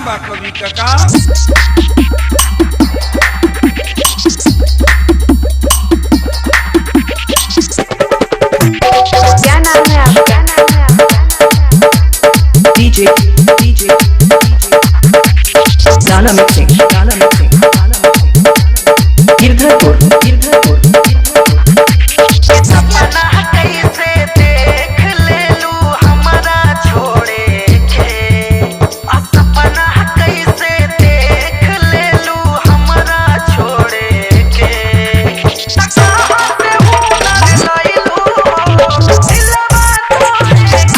बा कवि काका। क्या नाम है आपका? DJ गाना मिक्सिंग गिरधरपुर सपना कैसे देख ले लू हमारा छोड़े के, सपना कैसे देख ले लू हमारा छोड़े के, कहाँ से हुनर लइलू दिलवा तोड़े के,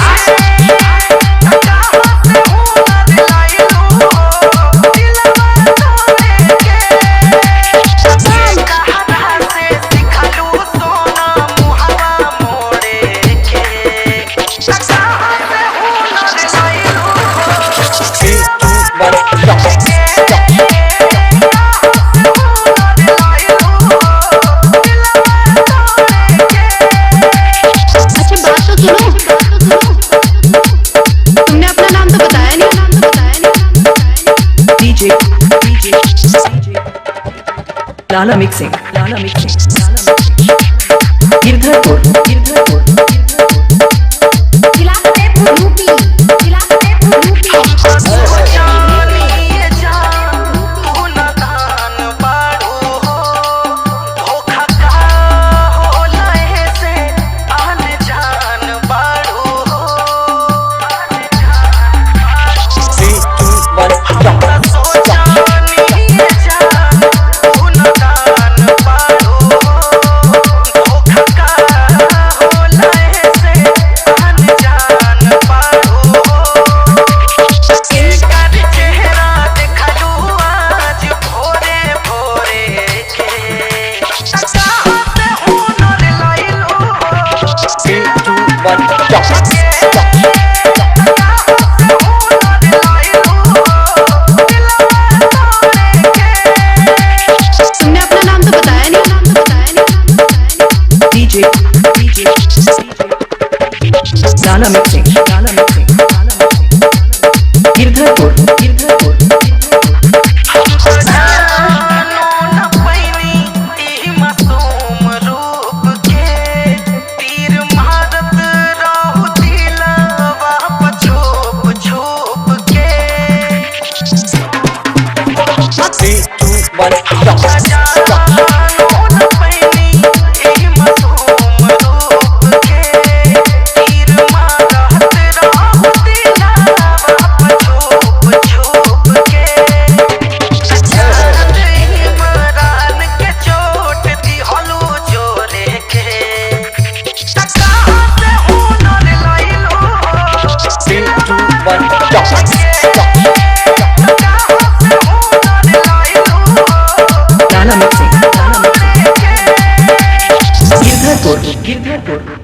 कहाँ से हुनर लइलू दिलवा तोड़े के, कहरा से सिखलू सोना मुहवा मोड़े के, कहाँ से हुनर लइलू अच्छा बात तो सुनो, तुमने अपना नाम तो बताया नहीं। DJ गाना मिक्सिंग गिरधरपुर जानिए जान गुनगान बाड़ू हो, धोखा का हो लहे से आन जान बाड़ू हो, जानिए जान गुनगान बाड़ू हो, धोखा का हो लहे से आन जान बाड़ू हो, एकर चेहरा देखलू आज भोरे भोरे के, कहाँ से हुनर लइलू तुमने अपना नाम तो बताया नहीं। DJ गाना मिक्सिंग गिरधरपुर न पैनी ई मासूम रूप के, तीर मारत रहू दिलवा छुप छुप के, न पैनी ई मासूम रूप के, तीर मारत रहू दिलवा छुप छुप के, चांद इमरान के चोट दिहलू जोरे के, कहाँ से हुनर लइलू गाना मिक्सिंग गिरधरपुर